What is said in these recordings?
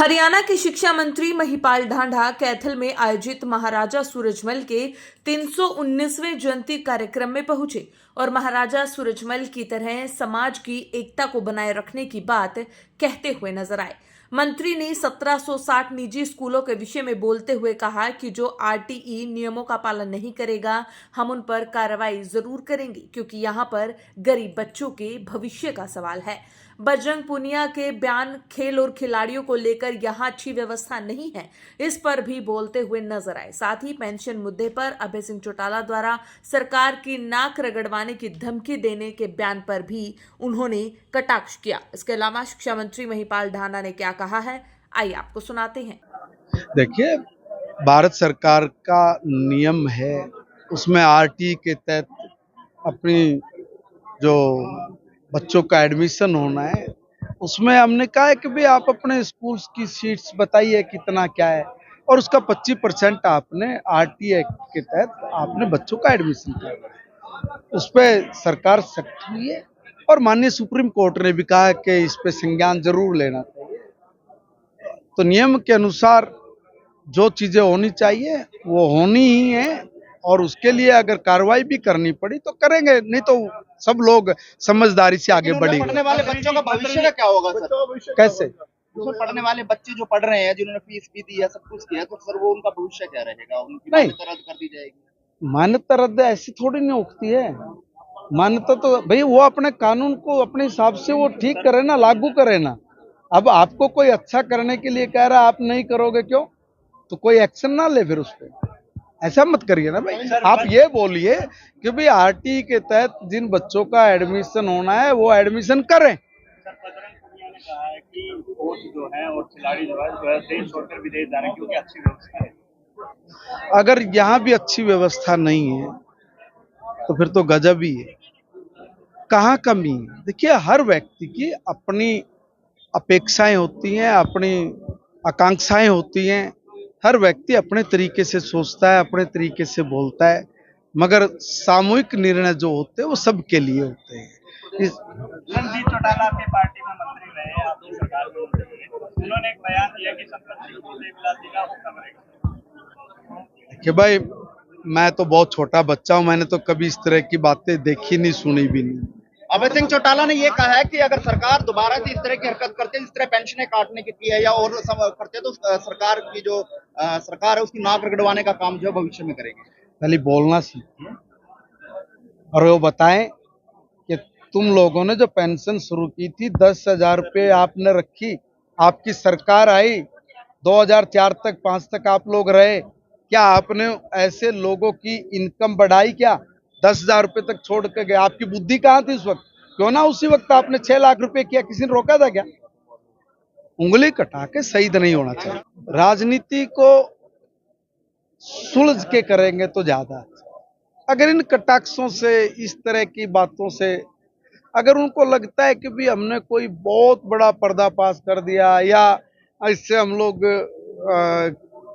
हरियाणा के शिक्षा मंत्री महिपाल ढांढा कैथल में आयोजित महाराजा सूरजमल के 319वें जयंती कार्यक्रम में पहुंचे और महाराजा सूरजमल की तरह समाज की एकता को बनाए रखने की बात कहते हुए नजर आए। मंत्री ने 1760 निजी स्कूलों के विषय में बोलते हुए कहा कि जो आरटीई नियमों का पालन नहीं करेगा हम उन पर कार्रवाई जरूर करेंगे, क्योंकि यहाँ पर गरीब बच्चों के भविष्य का सवाल है। बजरंग पूनिया के बयान खेल और खिलाड़ियों को लेकर यहाँ अच्छी व्यवस्था नहीं है, इस पर भी बोलते हुए नजर आए। साथ ही पेंशन मुद्दे पर अभय सिंह चौटाला द्वारा सरकार की नाक रगड़वाने की धमकी देने के बयान पर भी उन्होंने कटाक्ष किया। इसके अलावा शिक्षा मंत्री महिपाल ढांढा ने क्या कहा है, आइए आपको सुनाते हैं। देखिए, भारत सरकार का नियम है, उसमें आरटी के तहत अपनी जो बच्चों का एडमिशन होना है, उसमें हमने कहा है कि भाई आप अपने स्कूल्स की सीट्स बताइए कितना क्या है, और उसका 25% आपने आरटी एक्ट के तहत आपने बच्चों का एडमिशन करना है। उस पर सरकार सख्त हुई है और माननीय सुप्रीम कोर्ट ने भी कहा कि इस पे संज्ञान जरूर लेना चाहिए। तो नियम के अनुसार जो चीजें होनी चाहिए वो होनी ही है, और उसके लिए अगर कार्रवाई भी करनी पड़ी तो करेंगे, नहीं तो सब लोग समझदारी से आगे बढ़ेंगे। पढ़ने वाले बच्चों का भविष्य का क्या होगा सर? कैसे? उसमें पढ़ने वाले बच्चे जो पढ़ रहे हैं, जिन्होंने फीस भी दी है, सब कुछ किया, तो सर वो उनका भविष्य क्या रहेगा? उनकी नहीं। मान्यता रद्द कर दी जाएगी? मान्यता रद्द ऐसी थोड़ी नहीं उठती है। मान्यता तो भाई वो अपने कानून को अपने हिसाब से वो ठीक करे ना, लागू करे ना। अब आपको कोई अच्छा करने के लिए कह रहा है, आप नहीं करोगे क्यों? तो कोई एक्शन ना ले फिर उस पर। ऐसा मत करिए ना भाई। आप ये बोलिए कि भाई आरटी के तहत जिन बच्चों का एडमिशन होना है वो एडमिशन करें। सर, बजरंग पूनिया ने कहा है कि कोच जो है और खिलाड़ी जो है देश छोड़कर विदेश जा रहे हैं क्योंकि अच्छी व्यवस्था है। अगर यहाँ भी अच्छी व्यवस्था नहीं है तो फिर तो गजब ही है। कहाँ कमी है? देखिए, हर व्यक्ति की अपनी अपेक्षाएं होती हैं, अपनी आकांक्षाएं होती हैं। हर व्यक्ति अपने तरीके से सोचता है, अपने तरीके से बोलता है, मगर सामूहिक निर्णय जो होते हैं वो सबके लिए होते हैं। रणजीत चौटाला आपकी पार्टी में मंत्री रहे, आपकी सरकार में मंत्री रहे, उन्होंने एक बयान दिया कि संपत्ति को देवलासी का हुक्म रहेगा। कि भाई मैं तो बहुत छोटा बच्चा हूं, मैंने तो कभी इस तरह की बातें देखी नहीं, सुनी भी नहीं। अभय सिंह चौटाला ने ये कहा है कि अगर सरकार दोबारा से इस तरह की हरकत करते है, जिस तरह पेंशनें काटने की है या और करते, तो सरकार की जो सरकार है उसकी नाक रगड़वाने का काम जो है भविष्य में करेगी। पहले बोलना सीखिए और वो बताएं कि तुम लोगों ने जो पेंशन शुरू की थी 10,000 रुपये आपने रखी, आपकी सरकार आई 2004 तक 5 तक आप लोग रहे, क्या आपने ऐसे लोगों की इनकम बढ़ाई? क्या 10,000 रुपये तक छोड़ के गए? आपकी बुद्धि कहाँ थी उस वक्त? क्यों ना उसी वक्त आपने 6 लाख रुपए किया? किसी ने रोका था क्या? उंगली कटा के शहीद नहीं होना चाहिए। राजनीति को सुलझ के करेंगे तो ज्यादा अच्छा। अगर इन कटाक्षों से, इस तरह की बातों से अगर उनको लगता है कि भी हमने कोई बहुत बड़ा पर्दाफाश कर दिया या इससे हम लोग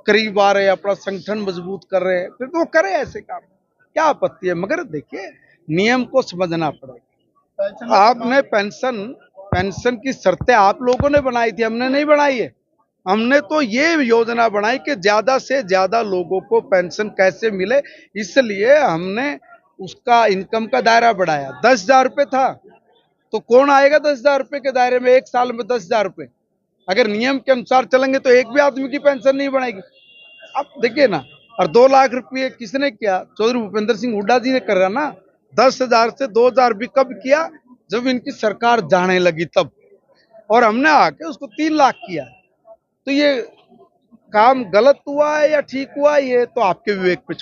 करीब आ रहे हैं, अपना संगठन मजबूत कर रहे हैं, फिर तो वो करे ऐसे काम, क्या आपत्ति है? मगर देखिए, नियम को समझना पड़ेगा। आपने पेंशन की शर्तें आप लोगों ने बनाई थी, हमने नहीं बनाई है। हमने तो ये योजना बनाई कि ज्यादा से ज्यादा लोगों को पेंशन कैसे मिले, इसलिए हमने उसका इनकम का दायरा बढ़ाया। 10,000 रुपये था तो कौन आएगा 10,000 रुपये के दायरे में? एक साल में 10,000 रुपये। अगर नियम के अनुसार चलेंगे तो एक भी आदमी की पेंशन नहीं बढ़ेगी। आप देखिए ना, और 2 लाख रुपये किसने किया? चौधरी भूपेंद्र सिंह हुड्डा जी ने करा ना। 10,000 से 2,000 भी कब किया? जब इनकी सरकार जाने लगी तब, और हमने आके उसको 3 लाख किया। तो ये काम गलत हुआ है या ठीक हुआ, ये तो आपके विवेक पे